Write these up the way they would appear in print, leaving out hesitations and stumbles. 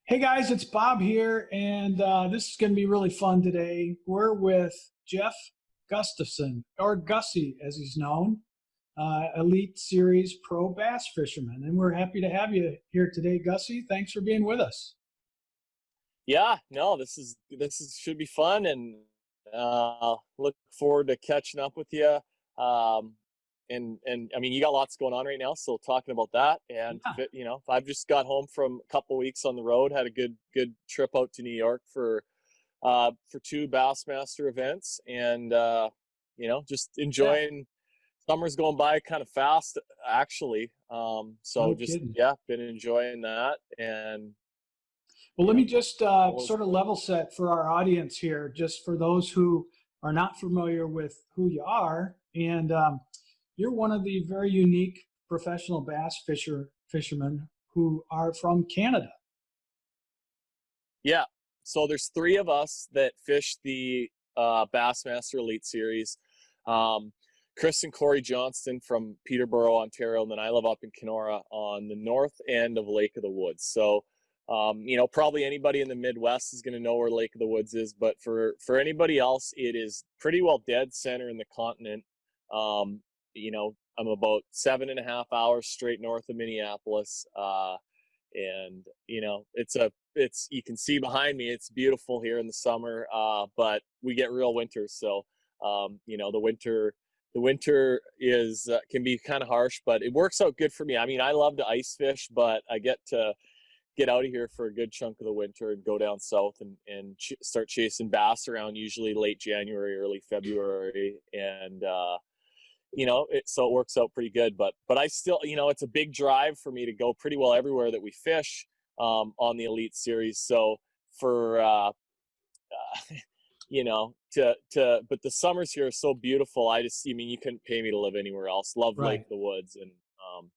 Hey guys, it's Bob here, and this is going to be really fun today. We're with Jeff Gustafson, or Gussy as he's known, Elite Series Pro Bass Fisherman. And we're happy to have you here today, Gussy. Thanks for being with us. Yeah, no, should be fun, and look forward to catching up with you. Um, and I mean, you got lots going on right now, so talking about that, and Yeah, I've just got home from a couple weeks on the road, had a good trip out to New York for two Bassmaster events, and just yeah, enjoying. Summer's going by kind of fast, actually. So no just kidding. yeah, been enjoying that, and Well, you let me know, just all those. sort of level set for our audience here, just for those who are not familiar with who you are. And you're one of the very unique professional fishermen who are from Canada. Yeah. So there's three of us that fish the Bassmaster Elite Series. Um, Chris and Corey Johnston from Peterborough, Ontario, and then I live up in Kenora on the north end of Lake of the Woods. So, probably anybody in the Midwest is going to know where Lake of the Woods is, but for anybody else, it is pretty well dead center in the continent. I'm about 7.5 hours straight north of Minneapolis. And it's you can see behind me, it's beautiful here in the summer, but we get real winters. So the winter is can be kind of harsh, but it works out good for me. I mean, I love to ice fish, but I get to get out of here for a good chunk of the winter and go down south and start chasing bass around usually late January, early February. And so it works out pretty good. But I still, it's a big drive for me to go pretty well everywhere that we fish on the Elite Series. So for but the summers here are so beautiful. You couldn't pay me to live anywhere else. Love Lake Right. of the Woods, and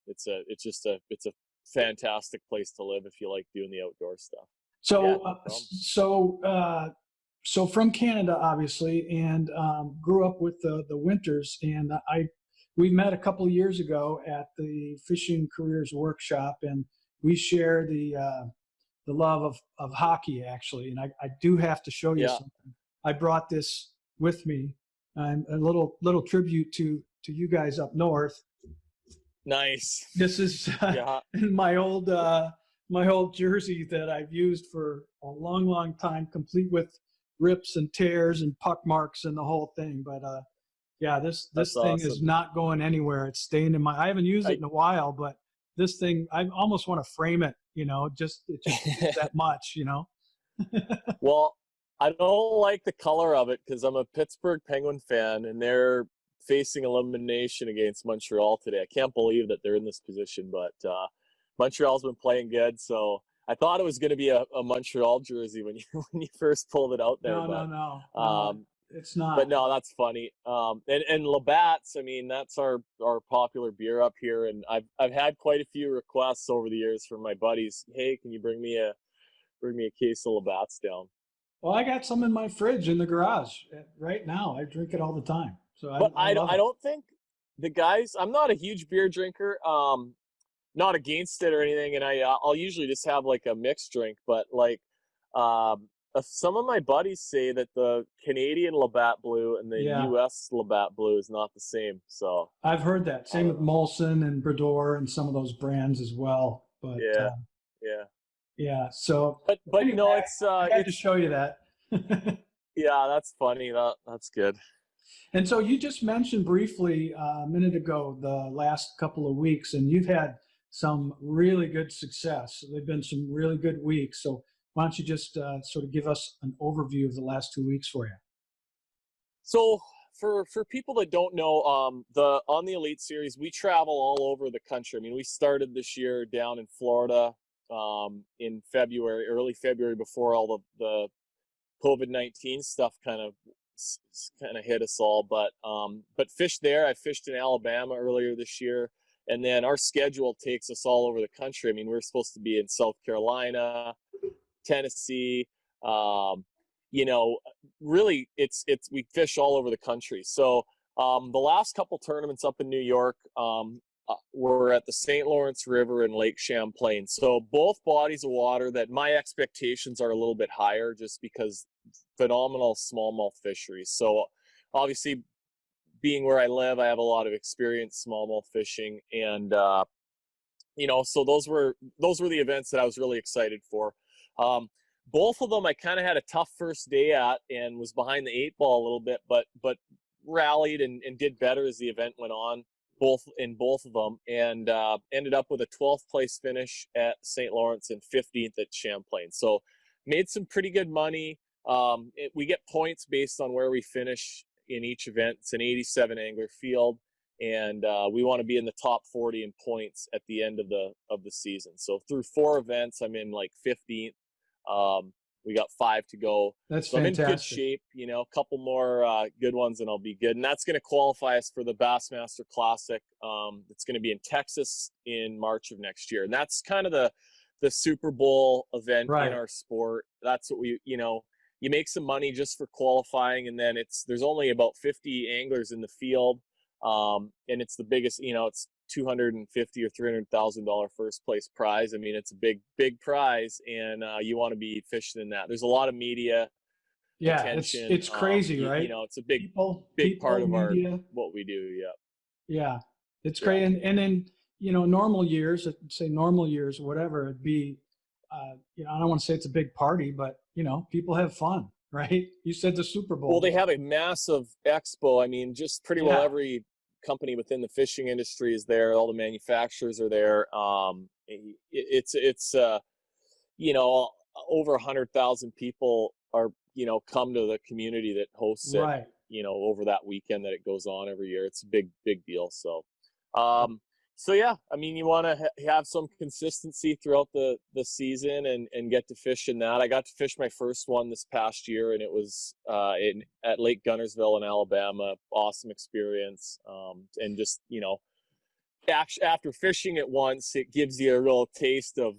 it's a fantastic place to live if you like doing the outdoor stuff. Yeah, So, no problem. so from Canada, obviously, and grew up with the winters. And we met a couple of years ago at the Fishing Careers Workshop, and we share the love of hockey, actually. And I do have to show you Yeah, something. I brought this with me, and a little tribute to you guys up north. nice. This is Yeah, my old jersey that I've used for a long time, complete with rips and tears and puck marks and the whole thing. But yeah, that's this thing is awesome. not going anywhere. It's staying in my. I haven't used it I in a while, but this thing, I almost want to frame it. Just it just means that much. Well, I don't like the color of it because I'm a Pittsburgh Penguin fan, and they're facing elimination against Montreal today. I can't believe that they're in this position, but Montreal's been playing good, so I thought it was going to be a Montreal jersey when you when you first pulled it out there, No, no, no, no. um, It's but not. no, that's funny. And Labatt's, I mean, that's our popular beer up here, and I've had quite a few requests over the years from my buddies. Hey, can you bring me a case of Labatt's down? Well, I got some in my fridge in the garage right now. I drink it all the time, so But I love I it. don't think the guys. I'm not a huge beer drinker. Not against it or anything, and I'll usually just have like a mixed drink. But like, some of my buddies say that the Canadian Labatt Blue and the Yeah. U.S. Labatt Blue is not the same. So I've heard that. I Same don't with know. Molson and Brador and some of those brands as well. But Yeah, yeah. yeah, so But anyway, no, I had to show you that. yeah, that's funny. That's good. And so you just mentioned briefly a minute ago the last couple of weeks, and you've had some really good success. They've been some really good weeks. So why don't you just sort of give us an overview of the last 2 weeks for you? So for people that don't know, the on the Elite Series, we travel all over the country. I mean, we started this year down in Florida in February, early February, before all the COVID-19 stuff kind of hit us all. But fished there. I fished in Alabama earlier this year, and then our schedule takes us all over the country. I mean, we're supposed to be in South Carolina, Tennessee. Um, you know, really, it's we fish all over the country. So the last couple tournaments up in New York, were at the St. Lawrence River and Lake Champlain. So both bodies of water that my expectations are a little bit higher, just because phenomenal smallmouth fisheries. So obviously, being where I live, I have a lot of experience smallmouth fishing, and so those were the events that I was really excited for. Both of them I kind of had a tough first day at, and was behind the eight ball a little bit, but rallied and did better as the event went on, both of them, and ended up with a 12th place finish at St. Lawrence and 15th at Champlain. So made some pretty good money. We get points based on where we finish in each event. It's an 87 angler field, and we want to be in the top 40 in points at the end of the season. So through 4 events, I'm in like 15th. We got 5 to go. That's so fantastic. I'm in good shape. A couple more good ones, and I'll be good. And that's going to qualify us for the Bassmaster Classic. It's going to be in Texas in March of next year, and that's kind of the Super Bowl event in our sport. That's what you make some money just for qualifying, and then there's only about 50 anglers in the field, and it's the biggest. It's $250,000 or $300,000 first place prize. I mean, it's a big prize, and you want to be fishing in that. There's a lot of media attention. It's crazy, right? It's a big part of media. What we do. Yeah, it's great. And then normal years, whatever, it'd be I don't want to say it's a big party, but people have fun, right? You said the Super Bowl. Well, they have a massive expo. I mean, just pretty well every company within the fishing industry is there. All the manufacturers are there. It's over 100,000 people are come to the community that hosts it. Right. Over that weekend that it goes on every year. It's a big deal. So, yeah, I mean, you want to have some consistency throughout the season and get to fish in that. I got to fish my first one this past year, and it was at Lake Guntersville in Alabama. Awesome experience. And just, after fishing it once, it gives you a real taste of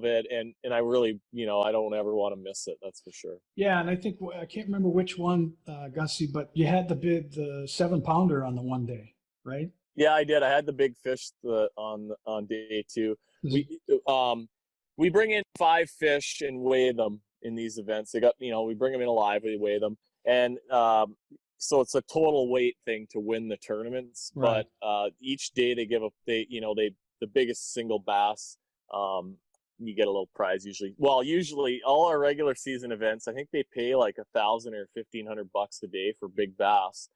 it. And I really, I don't ever want to miss it. That's for sure. Yeah. And I think, I can't remember which one, Gussy, but you had the 7-pounder on the one day, right? Yeah, I did. I had the big fish on day 2. We bring in 5 fish and weigh them in these events. They got, we bring them in alive, we weigh them, and so it's a total weight thing to win the tournaments. Right. But each day they give the biggest single bass. You get a little prize usually. Well, usually all our regular season events, I think they pay like $1,000 or $1,500 a day for big bass.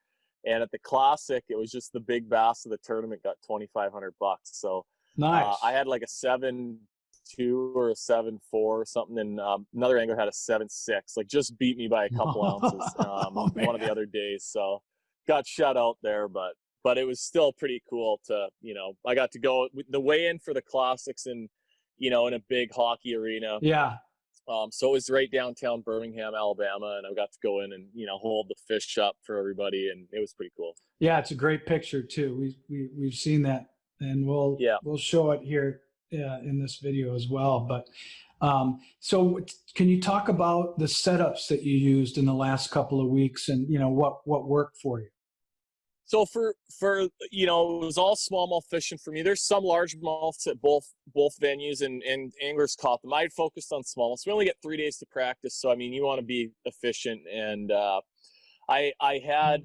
And at the Classic, it was just the big bass of the tournament got $2,500. So nice. I had like a 7.2 or a 7.4 or something, and another angler had a 7.6. Like just beat me by a couple ounces one of the other days. So got shut out there, but it was still pretty cool to I got to go the weigh-in for the Classics in in a big hockey arena. Yeah. So it was right downtown Birmingham, Alabama, and I got to go in and hold the fish up for everybody, and it was pretty cool. Yeah, it's a great picture too. We've seen that, and we'll show it here in this video as well. But so can you talk about the setups that you used in the last couple of weeks, and what worked for you? So for it was all smallmouth fishing for me. There's some largemouths at both venues, and anglers caught them. I focused on smallmouths. We only get 3 days to practice, so I mean you want to be efficient. And I had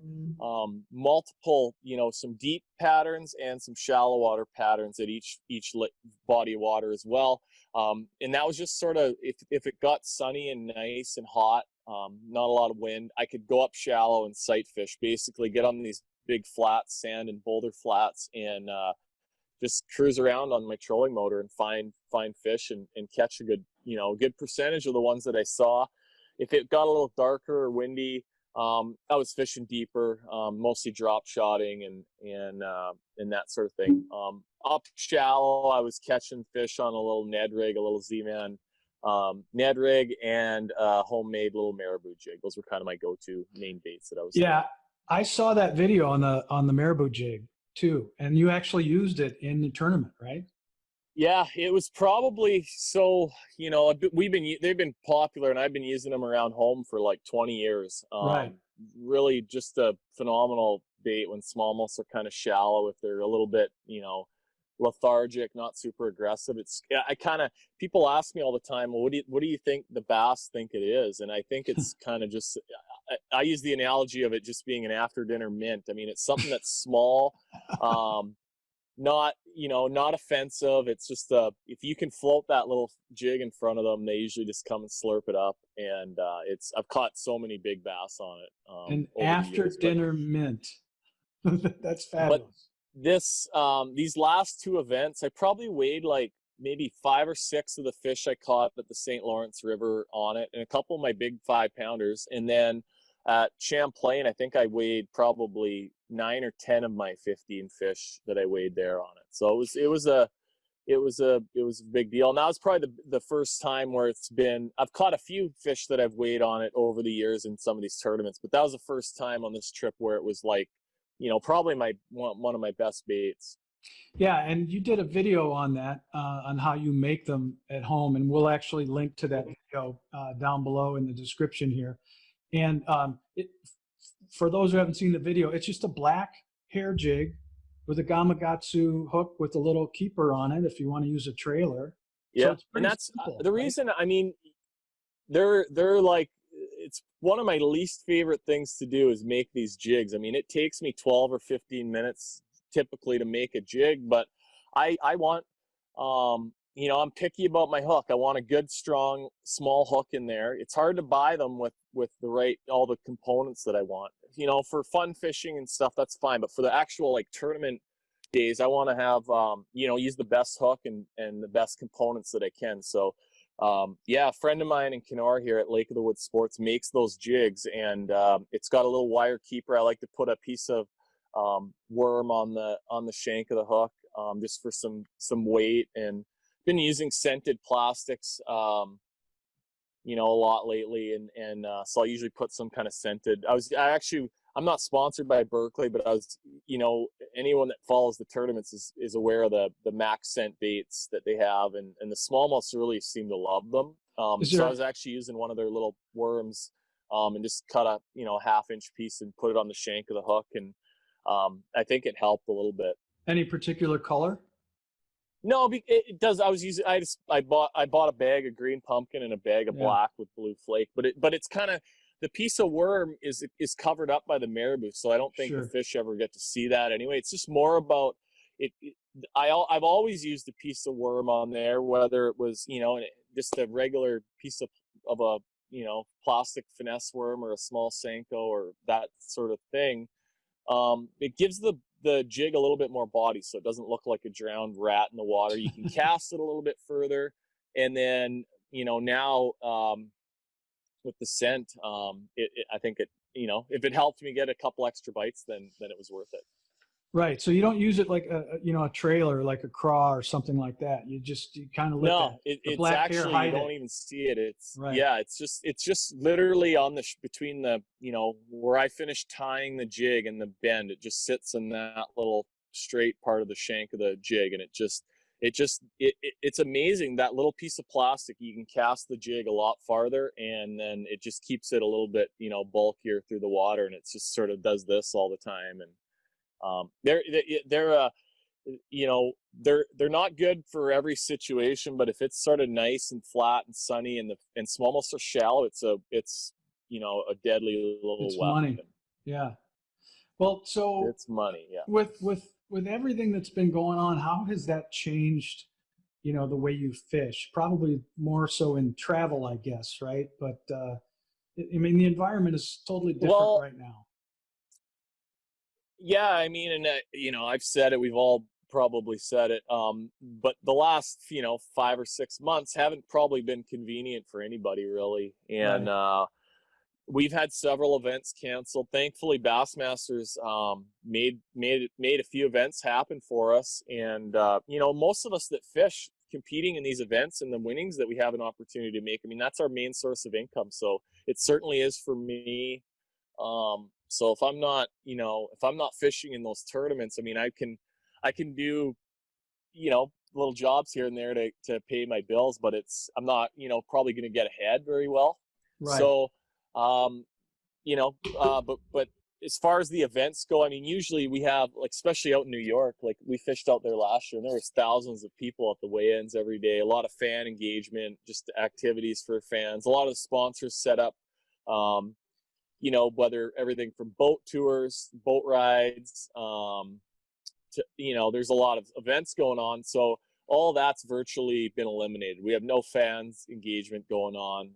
multiple, some deep patterns and some shallow water patterns at each body of water as well. And that was just sort of if it got sunny and nice and hot, not a lot of wind, I could go up shallow and sight fish. Basically, get on these big flats, sand and boulder flats, and just cruise around on my trolling motor and find fish and catch a good percentage of the ones that I saw. If it got a little darker or windy, I was fishing deeper, mostly drop shotting and that sort of thing. Up shallow, I was catching fish on a little Ned rig, a little Z-Man Ned rig, and homemade little Marabou Jig. Those were kind of my go-to main baits that I was. Yeah. I saw that video on the Marabou Jig too, and you actually used it in the tournament, right? Yeah, it was probably so. They've been popular, and I've been using them around home for like 20 years. Right. Really, just a phenomenal bait when smallmouths are kind of shallow. If they're a little bit, lethargic, not super aggressive. People ask me all the time, well, what do you think the bass think it is? And I think it's kind of just, I use the analogy of it just being an after dinner mint. I mean, it's something that's small, not offensive. It's just if you can float that little jig in front of them, they usually just come and slurp it up. And I've caught so many big bass on it. An Over the after years, dinner mint. That's but fabulous. these last two events, I probably weighed like maybe 5 or 6 of the fish I caught at the St. Lawrence River on it, and a couple of my big 5-pounders. And then at Champlain, I think I weighed probably 9 or 10 of my 15 fish that I weighed there on it. So it was a big deal. And that was probably the first time where I've caught a few fish that I've weighed on it over the years in some of these tournaments, but that was the first time on this trip where it was like, probably one of my best baits. Yeah, and you did a video on that, on how you make them at home, and we'll actually link to that video down below in the description here. And for those who haven't seen the video, it's just a black hair jig with a Gamakatsu hook with a little keeper on it if you want to use a trailer. Yeah, So it's and pretty that's simple, the right? reason. I mean, they're like, it's one of my least favorite things to do is make these jigs. I mean, it takes me 12 or 15 minutes typically to make a jig, but I want, I'm picky about my hook. I want a good, strong, small hook in there. It's hard to buy them with all the components that I want. For fun fishing and stuff, that's fine. But for the actual like tournament days, I want to have, use the best hook and the best components that I can. So, a friend of mine in Kenora here at Lake of the Woods Sports makes those jigs, and it's got a little wire keeper. I like to put a piece of worm on the shank of the hook, just for some weight, and been using scented plastics, a lot lately, and so I usually put some kind of scented. I'm not sponsored by Berkeley, but I was, anyone that follows the tournaments is aware of the max scent baits that they have, and the smallmouths really seem to love them. So I was actually using one of their little worms, and just cut a half-inch piece and put it on the shank of the hook, and I think it helped a little bit. Any particular color? No, it does. I bought a bag of green pumpkin and a bag of black with blue flake, but it's kind of, the piece of worm is covered up by the marabou, so I don't think the fish ever get to see that anyway. It's just more about it. I've always used a piece of worm on there, whether it was just a regular piece of a plastic finesse worm or a small Senko or that sort of thing. It gives the jig a little bit more body, so it doesn't look like a drowned rat in the water. You can cast it a little bit further, and then now with the scent, I think it if it helped me get a couple extra bites, then it was worth it. Right. So you don't use it like a trailer, like a craw or something like that. You kind of let the black hair hide you don't it. even see it. It's right. Yeah, it's just literally on between the where I finished tying the jig and the bend. It just sits in that little straight part of the shank of the jig, and it's amazing, that little piece of plastic. You can cast the jig a lot farther, and then it just keeps it a little bit bulkier through the water, and it just sort of does this all the time. And they're not good for every situation, but if it's sort of nice and flat and sunny and smallmouths are shallow, it's a deadly little weapon. Money. Yeah. Well, so it's money. Yeah. With everything that's been going on, how has that changed, the way you fish? Probably more so in travel, I guess, right? But I mean, the environment is totally different right now. Yeah, I mean, and I've said it. We've all probably said it. But the last 5 or 6 months haven't probably been convenient for anybody, really. And we've had several events canceled. Thankfully, Bassmasters made a few events happen for us. And most of us that fish, competing in these events and the winnings that we have an opportunity to make, I mean, that's our main source of income. So it certainly is for me. So if I'm not fishing in those tournaments, I mean, I can do, little jobs here and there to pay my bills, but I'm not, probably going to get ahead very well. Right. So, but as far as the events go, I mean, usually we have, like, especially out in New York, like we fished out there last year and there was thousands of people at the weigh-ins every day, a lot of fan engagement, just activities for fans, a lot of sponsors set up, um, whether everything from boat tours, boat rides, there's a lot of events going on. So all that's virtually been eliminated. We have no fans engagement going on.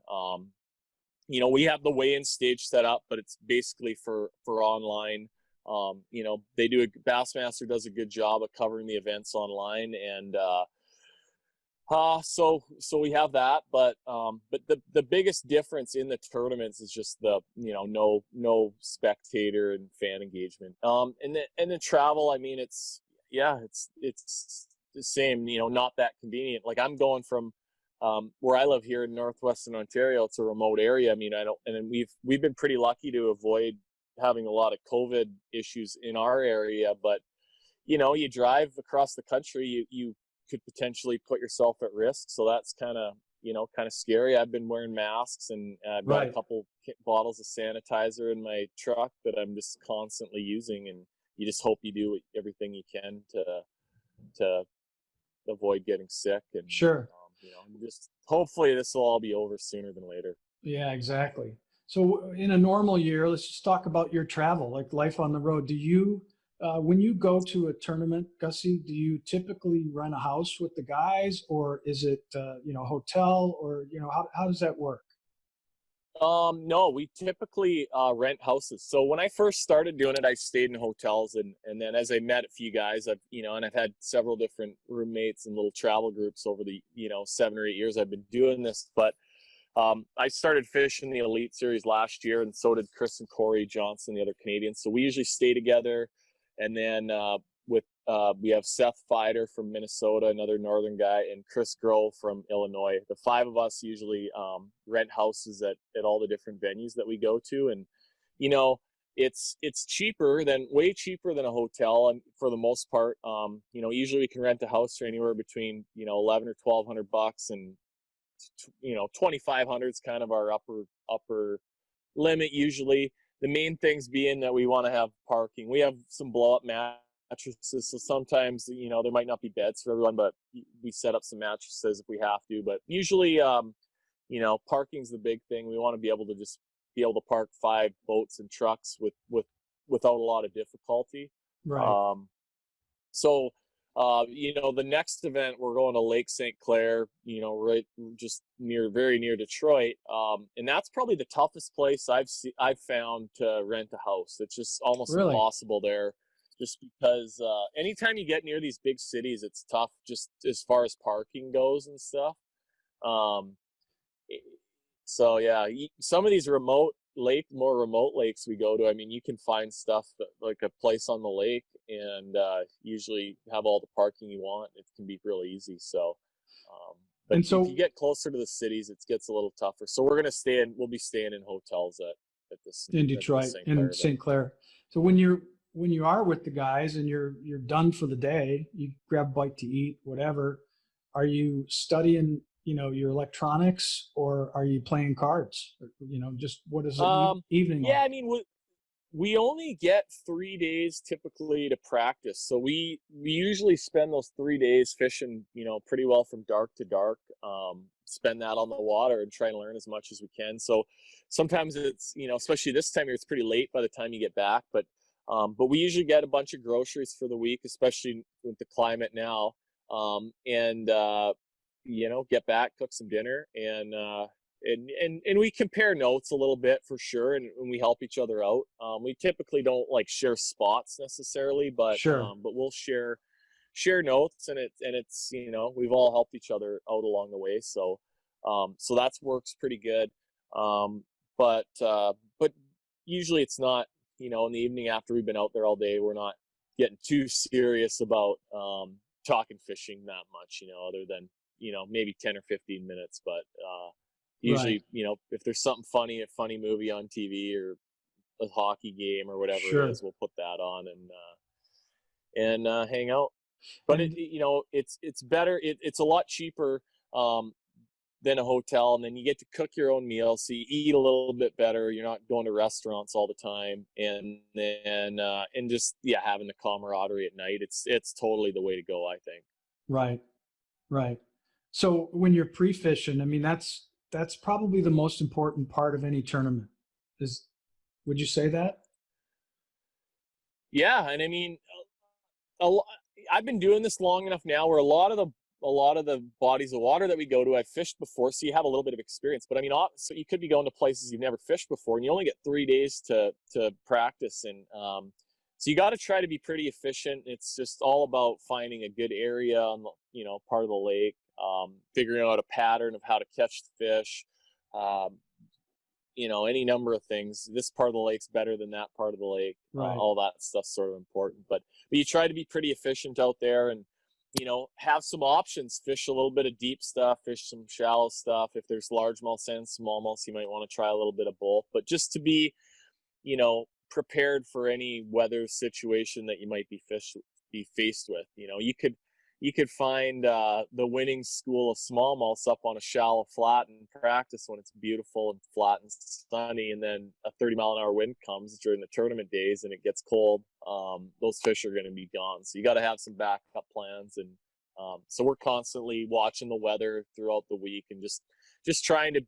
We have the weigh-in stage set up, but it's basically for online. Bassmaster does a good job of covering the events online, and so we have that. But the biggest difference in the tournaments is just the no spectator and fan engagement. And the travel, I mean, it's the same. Not that convenient. Like, I'm going from where I live here in northwestern Ontario. It's a remote area. I mean, and we've been pretty lucky to avoid having a lot of COVID issues in our area. But you drive across the country, you could potentially put yourself at risk. So that's kind of scary. I've been wearing masks, and I've got a couple bottles of sanitizer in my truck that I'm just constantly using. And you just hope you do everything you can to avoid getting sick. And Sure. just hopefully this will all be over sooner than later. Yeah, exactly. So in a normal year, let's just talk about your travel, like life on the road. Do you, when you go to a tournament, Gussy, do you typically rent a house with the guys, or is it, hotel, or, how does that work? No, we typically rent houses. So when I first started doing it, I stayed in hotels, and then as I met a few guys, and I've had several different roommates and little travel groups over the 7 or 8 years I've been doing this. But I started fishing the Elite Series last year, and so did Chris and Corey Johnson, the other Canadians. So we usually stay together, and then we have Seth Fider from Minnesota, another northern guy, and Chris Grove from Illinois. The five of us usually rent houses at all the different venues that we go to, and it's way cheaper than a hotel, and for the most part, usually we can rent a house for anywhere between 11 or $1,200, and 2,500 is kind of our upper limit usually. The main things being that we want to have parking. We have some blow up mattresses, so sometimes there might not be beds for everyone, but we set up some mattresses if we have to. But usually parking's the big thing. We want to be able to park 5 boats and trucks without a lot of difficulty. Right. So the next event, we're going to Lake St. Clair, right just very near Detroit. And that's probably the toughest place I've found to rent a house. It's just almost Really? impossible there, just because anytime you get near these big cities, it's tough just as far as parking goes and stuff. Um, so yeah, some of these more remote lakes we go to, I mean, you can find stuff like a place on the lake, and usually have all the parking you want. It can be really easy. So, but And if so you get closer to the cities, it gets a little tougher. So we'll be staying in hotels at this in at the Detroit, St. Clair in event. St. Clair. So when you are with the guys and you're done for the day, you grab a bite to eat, whatever. Are you studying, your electronics, or are you playing cards? Just what is the evening Yeah, like? I mean, we only get 3 days typically to practice, so we usually spend those 3 days fishing, pretty well from dark to dark. Spend that on the water and try and learn as much as we can. So sometimes it's, especially this time of year, it's pretty late by the time you get back. But we usually get a bunch of groceries for the week, especially with the climate now. And get back, cook some dinner, and we compare notes a little bit for sure, and we help each other out. We typically don't like share spots necessarily, but Sure. we'll share notes, and it's we've all helped each other out along the way. So that works pretty good. But usually it's not, in the evening after we've been out there all day, we're not getting too serious about talking fishing that much, other than maybe 10 or 15 minutes. But Right. usually, if there's something funny, a funny movie on TV, or a hockey game or whatever it Sure. is, we'll put that on and hang out. But And it's better. It's a lot cheaper. Um, than a hotel, and then you get to cook your own meals, so you eat a little bit better. You're not going to restaurants all the time, and then and just having the camaraderie at night. It's totally the way to go, I think. Right. Right. So when you're pre-fishing, I mean, that's probably the most important part of any tournament. Is would you say that? Yeah, and I mean, a lo- I've been doing this long enough now where a lot of the bodies of water that we go to, I've fished before, so you have a little bit of experience. But I mean, so you could be going to places you've never fished before, and you only get 3 days to practice, and so you got to try to be pretty efficient. It's just all about finding a good area on the part of the lake, figuring out a pattern of how to catch the fish. Um, any number of things. This part of the lake's better than that part of the lake. Right. All that stuff's sort of important, but you try to be pretty efficient out there, and have some options. Fish a little bit of deep stuff, fish some shallow stuff. If there's largemouth and smallmouth, you might want to try a little bit of both. But just to be, prepared for any weather situation that you might be faced with. You could find the winning school of smallmouths up on a shallow flat and practice when it's beautiful and flat and sunny, and then a 30-mile-an-hour wind comes during the tournament days and it gets cold. Those fish are going to be gone. So you got to have some backup plans, and so we're constantly watching the weather throughout the week and just trying to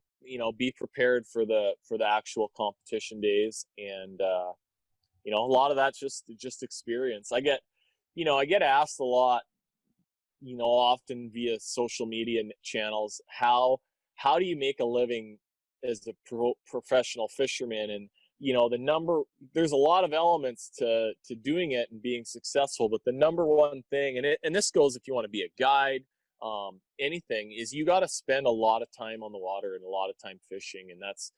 be prepared for the actual competition days. And a lot of that's just experience. I get asked a lot, often via social media channels, how do you make a living as a professional fisherman? And there's a lot of elements to doing it and being successful, but the number one thing, and this goes if you want to be a guide, anything, is you got to spend a lot of time on the water and a lot of time fishing. And that's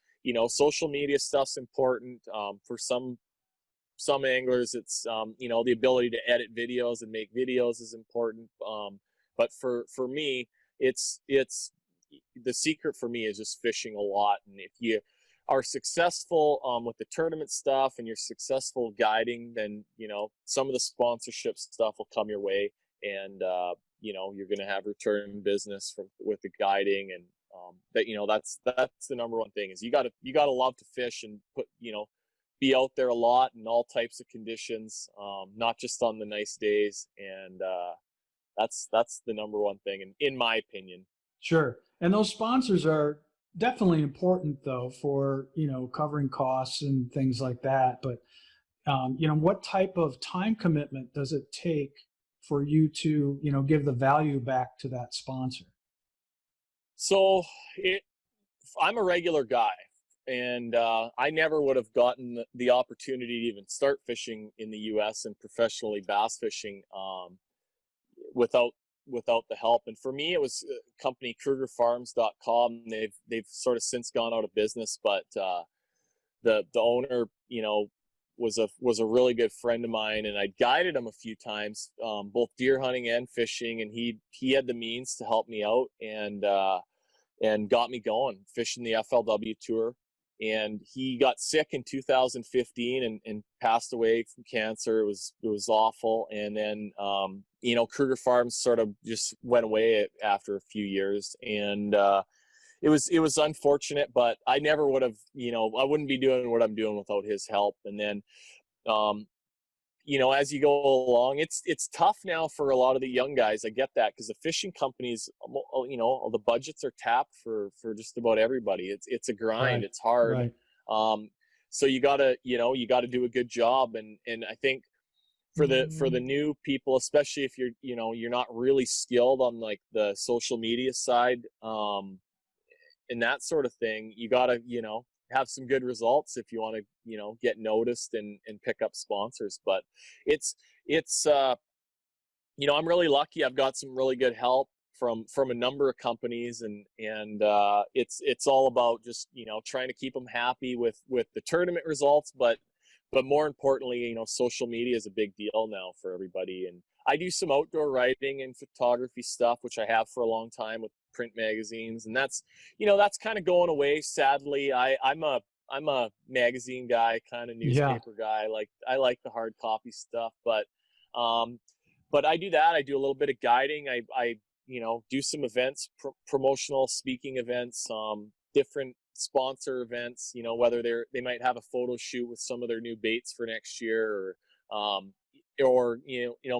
social media stuff's important. For some anglers, it's the ability to edit videos and make videos is important. But for me, it's the secret for me is just fishing a lot. And if you are successful with the tournament stuff and you're successful guiding, then some of the sponsorship stuff will come your way, and you're going to have return business with the guiding. And that's the number one thing, is you got to love to fish and be out there a lot in all types of conditions, not just on the nice days. And that's the number one thing, in my opinion. Sure. And those sponsors are definitely important, though, for covering costs and things like that. But what type of time commitment does it take for you to give the value back to that sponsor? So I'm a regular guy, and I never would have gotten the opportunity to even start fishing in the U.S. and professionally bass fishing without the help. And for me, it was company KrugerFarms.com. They've sort of since gone out of business, but the owner, was a really good friend of mine, and I guided him a few times, both deer hunting and fishing, and he had the means to help me out, and got me going fishing the FLW tour. And he got sick in 2015 and passed away from cancer. It was awful. And then Kruger Farms sort of just went away after a few years, and it was unfortunate, but I never would have, I wouldn't be doing what I'm doing without his help. And then as you go along, it's tough now for a lot of the young guys. I get that, because the fishing companies, the budgets are tapped for just about everybody. It's a grind. Right. It's hard. Right. So you gotta do a good job. And I think for the new people, especially if you're not really skilled on like the social media side, and that sort of thing, you gotta have some good results if you want to get noticed and pick up sponsors. But it's I'm really lucky. I've got some really good help from a number of companies, and it's all about just trying to keep them happy with the tournament results, but more importantly, social media is a big deal now for everybody. And I do some outdoor writing and photography stuff, which I have for a long time with print magazines, and that's kind of going away, sadly. I'm a magazine guy, kind of Yeah. newspaper guy. I like the hard copy stuff, but I do that. I do a little bit of guiding. I do some events, promotional speaking events, different sponsor events, whether they might have a photo shoot with some of their new baits for next year, or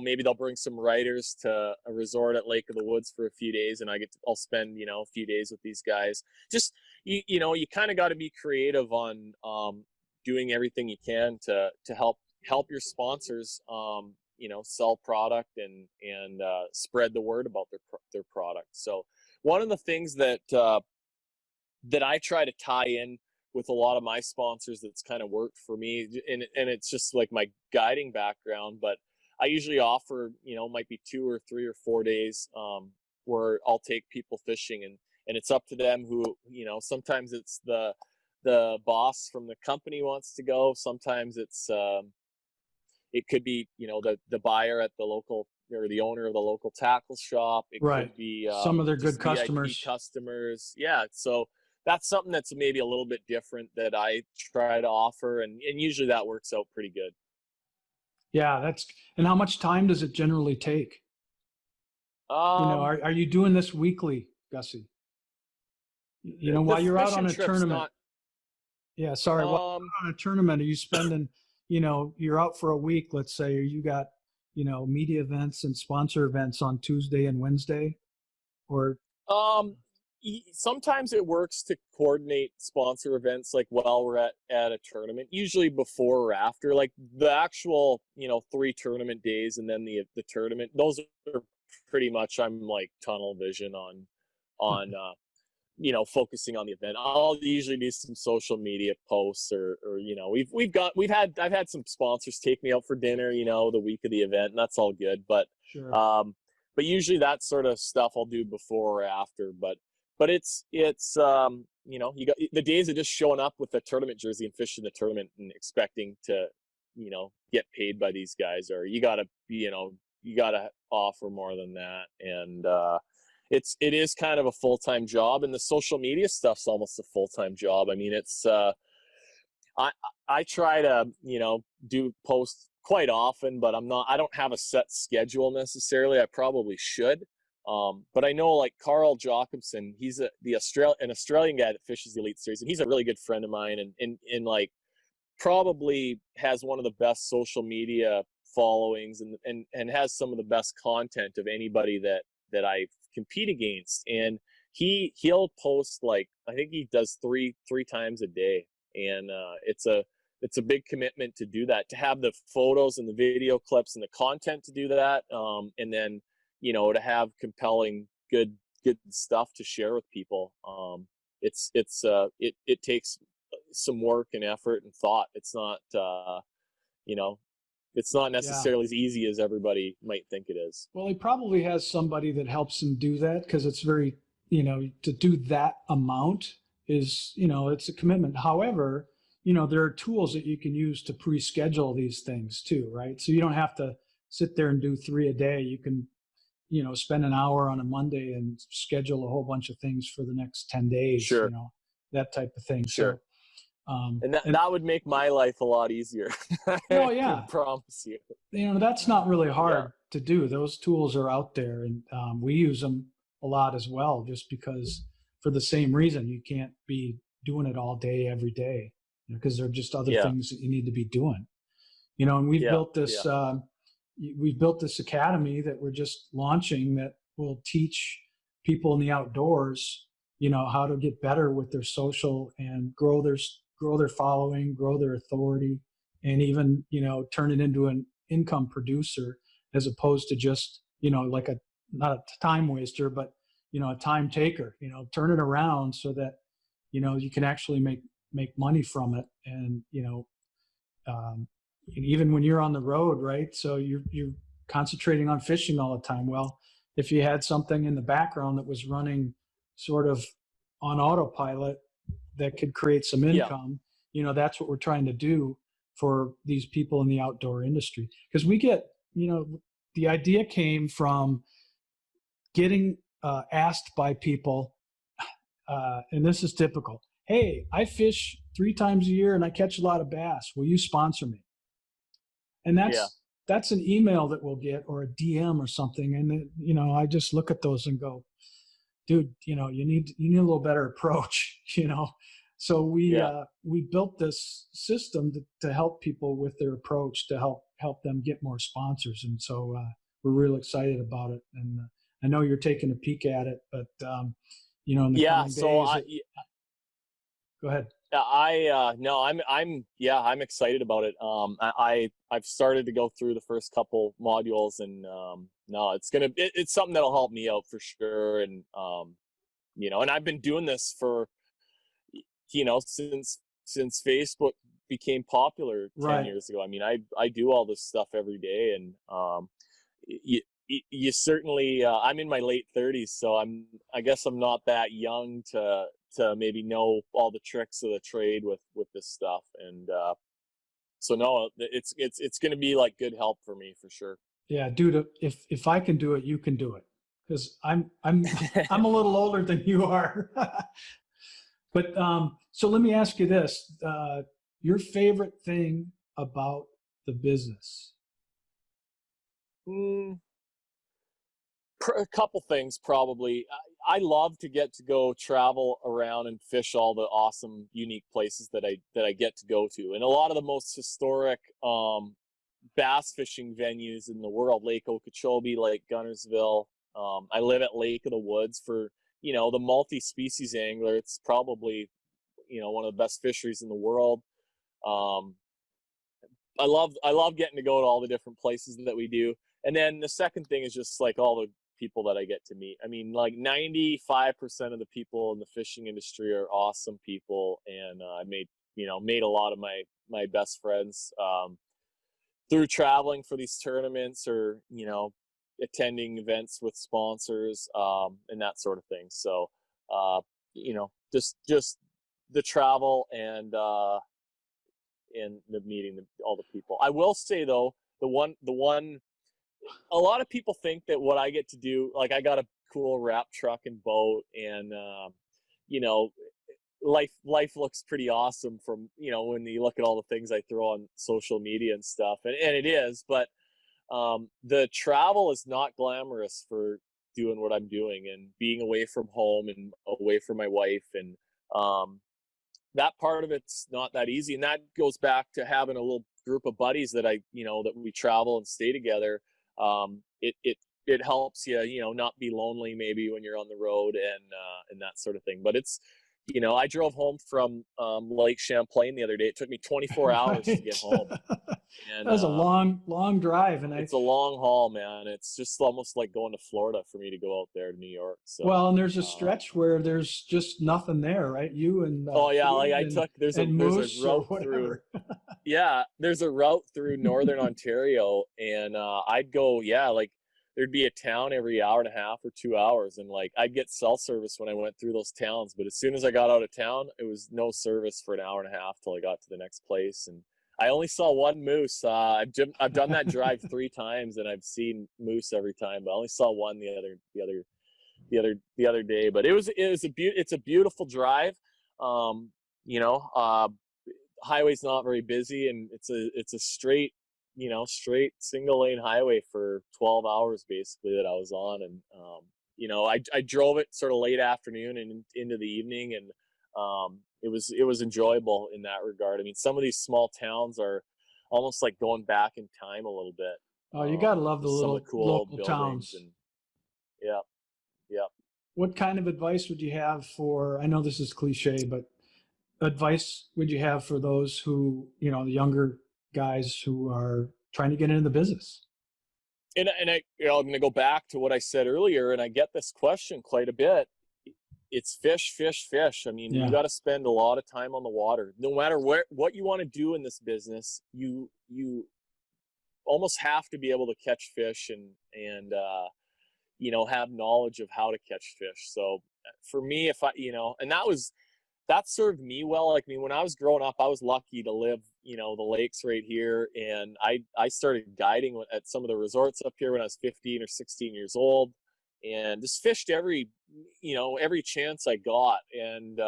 maybe they'll bring some writers to a resort at Lake of the Woods for a few days, and I'll spend a few days with these guys. Just you kind of got to be creative on doing everything you can to help your sponsors sell product and spread the word about their product. So one of the things that I try to tie in with a lot of my sponsors that's kind of worked for me, and it's just like my guiding background, but I usually offer, might be 2 or 3 or 4 days where I'll take people fishing, and it's up to them who, sometimes it's the boss from the company wants to go. Sometimes it could be, the buyer at the local, or the owner of the local tackle shop. It Right. could be Some of their good VIP customers. customers. Yeah. So that's something that's maybe a little bit different that I try to offer. And usually that works out pretty good. Yeah, and how much time does it generally take? Are you doing this weekly, Gussy? While you're out on a tournament. Yeah, sorry. While you're on a tournament, are you spending, you're out for a week, let's say, or you got, media events and sponsor events on Tuesday and Wednesday, or? Sometimes it works to coordinate sponsor events like while we're at a tournament, usually before or after, like the actual 3 tournament days and then the tournament. Those are pretty much, I'm like tunnel vision on focusing on the event. I'll usually do some social media posts, or I've had some sponsors take me out for dinner the week of the event, and that's all good, but sure. But usually that sort of stuff I'll do before or after. But it's you got the days of just showing up with a tournament jersey and fishing the tournament and expecting to get paid by these guys, or you gotta offer more than that. And it is kind of a full-time job, and the social media stuff's almost a full-time job. I mean, it's I try to do posts quite often, but I don't have a set schedule necessarily. I probably should. But I know like Carl Jacobson, he's an Australian guy that fishes the Elite Series, and he's a really good friend of mine, and like probably has one of the best social media followings, and has some of the best content of anybody that I compete against. And he'll post, like, I think he does three times a day, and it's a big commitment to do that, to have the photos and the video clips and the content to do that, and then to have compelling good stuff to share with people. It takes some work and effort and thought. It's not it's not necessarily as easy as everybody might think it is. Well, he probably has somebody that helps him do that, because it's very, to do that amount is, it's a commitment. However, there are tools that you can use to pre-schedule these things too, right? So you don't have to sit there and do 3 a day. You can, spend an hour on a Monday and schedule a whole bunch of things for the next 10 days, sure. That type of thing. Sure. So, and that would make my life a lot easier. Oh yeah. I promise you. That's not really hard to do. Those tools are out there, and we use them a lot as well, just because, for the same reason, you can't be doing it all day, every day, because there are just other things that you need to be doing. And we've built this, we've built this academy that we're just launching that will teach people in the outdoors, how to get better with their social and grow their following, grow their authority, and even, turn it into an income producer, as opposed to just, like not a time waster, but, a time taker. Turn it around so that, you can actually make money from it. And, even when you're on the road, right? So you're concentrating on fishing all the time. Well, if you had something in the background that was running sort of on autopilot that could create some income, that's what we're trying to do for these people in the outdoor industry. Because we get, the idea came from getting asked by people, and this is typical. Hey, I fish 3 times a year and I catch a lot of bass. Will you sponsor me? And that's an email that we'll get or a DM or something. And then, I just look at those and go, dude, you need a little better approach, So Yeah. we built this system to help people with their approach, to help them get more sponsors. And so we're real excited about it. And I know you're taking a peek at it, but in the Yeah. coming So days, go ahead. no, I'm excited about it. I've started to go through the first couple modules, and no, it's something that'll help me out for sure. And and I've been doing this for since Facebook became popular 10 Right. years ago. I mean, I do all this stuff every day, and you, you certainly I'm in my late 30s, so I guess I'm not that young to maybe know all the tricks of the trade with this stuff. And so no, it's going to be like good help for me for sure. Yeah, dude, if I can do it, you can do it. Because I'm a little older than you are. But so let me ask you this: your favorite thing about the business? Mm, a couple things probably. I love to get to go travel around and fish all the awesome, unique places that I get to go to, and a lot of the most historic bass fishing venues in the world: Lake Okeechobee, Lake Gunnersville. I live at Lake of the Woods. For the multi-species angler, it's probably one of the best fisheries in the world. Um, I love getting to go to all the different places that we do. And then the second thing is just like all the people that I get to meet. I mean, like 95% of the people in the fishing industry are awesome people, and I made a lot of my best friends through traveling for these tournaments, or attending events with sponsors, and that sort of thing. So just the travel and the meeting all the people. I will say though, the one a lot of people think that what I get to do, like I got a cool wrap truck and boat, and you know life looks pretty awesome from when you look at all the things I throw on social media and stuff, and it is. But the travel is not glamorous for doing what I'm doing, and being away from home and away from my wife, and that part of it's not that easy. And that goes back to having a little group of buddies that that we travel and stay together. It helps you, not be lonely maybe when you're on the road, and that sort of thing. But it's, I drove home from Lake Champlain the other day. It took me 24 hours to get Right. home. That And was a long, long drive, and it's a long haul, man. It's just almost like going to Florida for me to go out there to New York. So, well, and there's a stretch where there's just nothing there, right? You and oh yeah, like food I and took there's a moose or route through. whatever. Yeah, there's a route through northern Ontario, and I'd go, yeah, like there'd be a town every hour and a half or 2 hours, and like I'd get cell service when I went through those towns. But as soon as I got out of town, it was no service for an hour and a half till I got to the next place. And I only saw one moose. I've done that drive 3 times, and I've seen moose every time, but I only saw one the other day. But it's a beautiful drive. Um, you know, uh, Highway's not very busy, and it's a straight single lane highway for 12 hours basically that I was on. And I drove it sort of late afternoon and into the evening, and it was enjoyable in that regard. I mean, some of these small towns are almost like going back in time a little bit. Oh, you gotta love the Just some of the little cool local buildings. towns. And yeah, yeah. What kind of advice would you have for, I know this is cliche, but advice would you have for those who, the younger guys who are trying to get into the business? I'm going to go back to what I said earlier, and I get this question quite a bit. It's fish, fish, fish. I mean, you Yeah. got to spend a lot of time on the water. No matter what you want to do in this business, you almost have to be able to catch fish, and have knowledge of how to catch fish. So for me, if I, and that served me well. Like, I mean, when I was growing up, I was lucky to live, the lakes right here. And I started guiding at some of the resorts up here when I was 15 or 16 years old, and just fished every chance I got. And,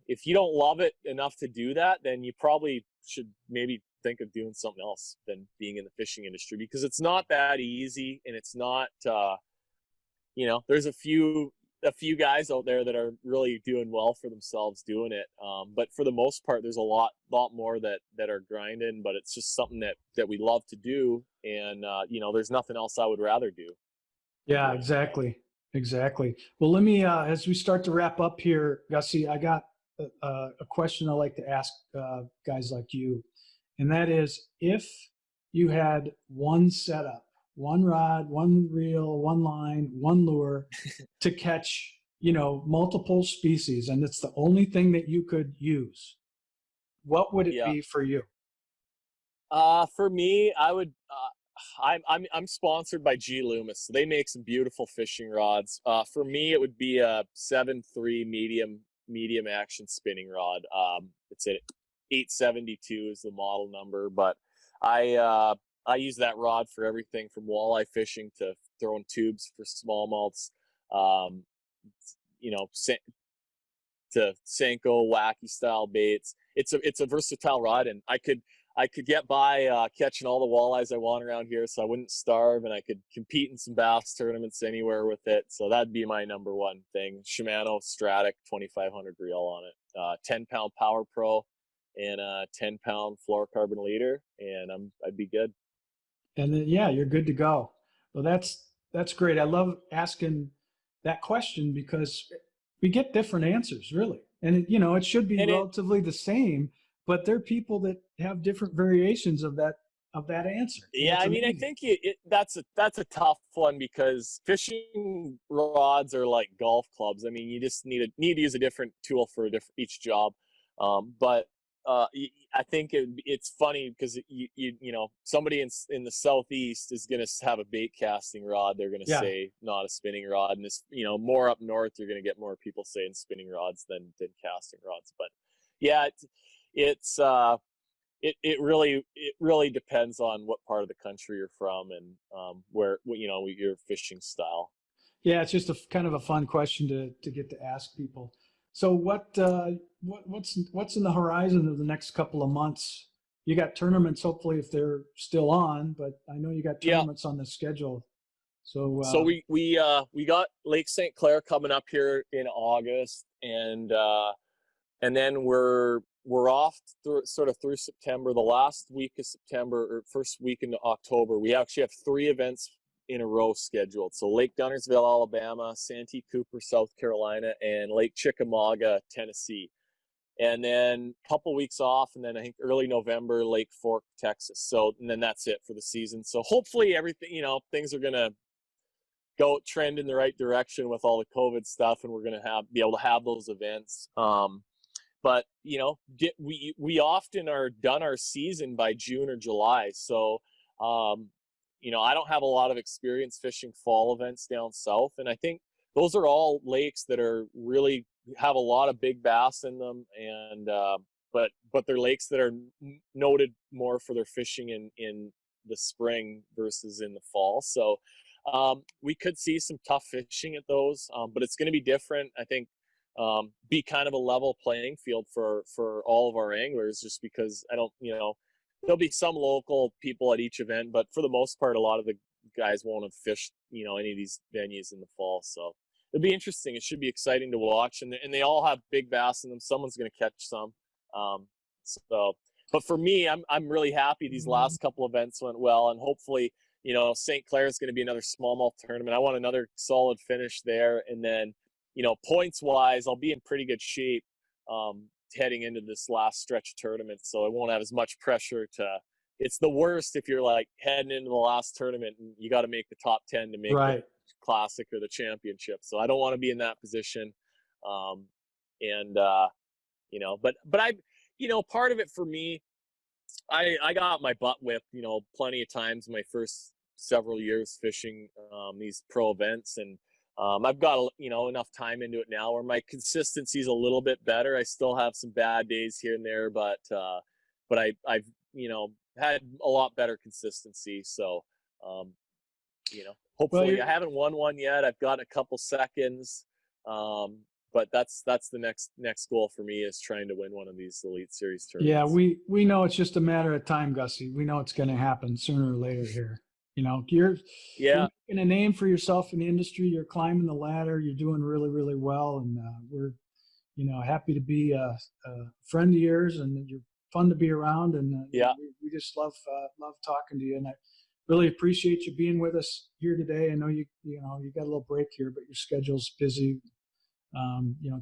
if you don't love it enough to do that, then you probably should maybe think of doing something else than being in the fishing industry, because it's not that easy, and it's not, there's a few guys out there that are really doing well for themselves doing it. But for the most part, there's a lot more that are grinding, but it's just something that we love to do. And, there's nothing else I would rather do than Yeah, doing it. exactly. Exactly. Well, let me, as we start to wrap up here, Gussie, I got a question I like to ask guys like you. And that is, if you had one setup, one rod, one reel, one line, one lure to catch, multiple species, and it's the only thing that you could use, what would it Yeah. be for you? For me, I would. I'm sponsored by G Loomis, so they make some beautiful fishing rods. For me, it would be a 7.3 medium action spinning rod. It's at 872 is the model number, but I use that rod for everything from walleye fishing to throwing tubes for smallmouths. Um, you know, to Senko wacky style baits. It's a versatile rod, and I could get by catching all the walleyes I want around here, so I wouldn't starve, and I could compete in some bass tournaments anywhere with it. So that'd be my number one thing. Shimano Stratic 2500 reel on it, 10-pound Power Pro, and a 10-pound fluorocarbon leader, and I'd be good. And then, yeah, you're good to go. Well, that's great. I love asking that question because we get different answers, really. And it should be And it relatively the same, but there are people that have different variations of that answer, and Yeah, it's I mean, I amazing. think that's a tough one, because fishing rods are like golf clubs. I mean, you just need to use a different tool for each job. But I think it's funny because somebody in the southeast is going to have a bait casting rod. They're going to Yeah, say not a spinning rod, and this more up north, you're going to get more people saying spinning rods than casting rods. But yeah, it's it really depends on what part of the country you're from, and where your fishing style. yeah. It's just a kind of a fun question to get to ask people. So what's in the horizon of the next couple of months? You got tournaments, hopefully, if they're still on, but I know you got Yeah. tournaments on the schedule. So So we got Lake St. Clair coming up here in August, and then we're off sort of through September. The last week of September or first week into October, we actually have 3 events in a row scheduled. So Lake Guntersville, Alabama, Santee Cooper, South Carolina, and Lake Chickamauga, Tennessee. And then a couple weeks off, and then I think early November, Lake Fork, Texas. So, and then that's it for the season. So hopefully everything, things are gonna go trend in the right direction with all the COVID stuff, and we're gonna be able to have those events. But we often are done our season by June or July. So I don't have a lot of experience fishing fall events down south, and I think those are all lakes that are really have a lot of big bass in them, and but they're lakes that are noted more for their fishing in the spring versus in the fall. So we could see some tough fishing at those, but it's going to be different. I think be kind of a level playing field for all of our anglers, just because I don't, there'll be some local people at each event, but for the most part, a lot of the guys won't have fished, any of these venues in the fall. So it'll be interesting. It should be exciting to watch, and they all have big bass in them. Someone's going to catch some. Um, so, but for me, I'm really happy these last couple events went well, and hopefully, St. Clair is going to be another smallmouth tournament. I want another solid finish there, and then points wise, I'll be in pretty good shape heading into this last stretch tournament. So I won't have as much pressure to. It's the worst if you're like heading into the last tournament and you got to make the top 10 to make the right. classic or the championship. So I don't want to be in that position. And but part of it for me, I got my butt whipped, plenty of times in my first several years fishing these pro events, and I've got enough time into it now where my consistency is a little bit better. I still have some bad days here and there, but I've had a lot better consistency. So um, Well, hopefully you're I haven't won one yet. I've got a couple seconds, but that's the next goal for me, is trying to win one of these Elite Series Yeah, tournaments. we know it's just a matter of time, Gussie. We know it's going to happen sooner or later here. You know, you're Yeah. making a name for yourself in the industry. You're climbing the ladder. You're doing really, really well, and we're, happy to be a friend of yours, and you're fun to be around. And Yeah. we just love talking to you, and I really appreciate you being with us here today. I know you got a little break here, but your schedule's busy.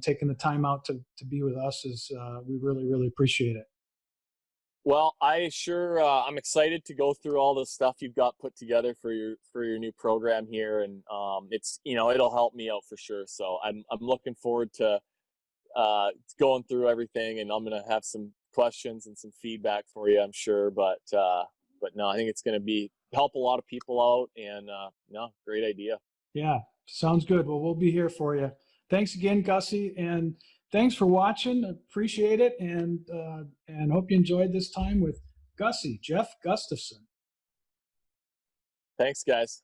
Taking the time out to be with us is we really, really appreciate it. Well, I'm excited to go through all the stuff you've got put together for your new program here, and it's it'll help me out for sure. So I'm looking forward to going through everything, and I'm gonna have some questions and some feedback for you, I'm sure. But no, I think it's gonna be help a lot of people out, and no, great idea. Yeah, sounds good. Well, we'll be here for you. Thanks again, Gussie, and thanks for watching. Appreciate it, and hope you enjoyed this time with Gussie, Jeff Gustafson. Thanks, guys.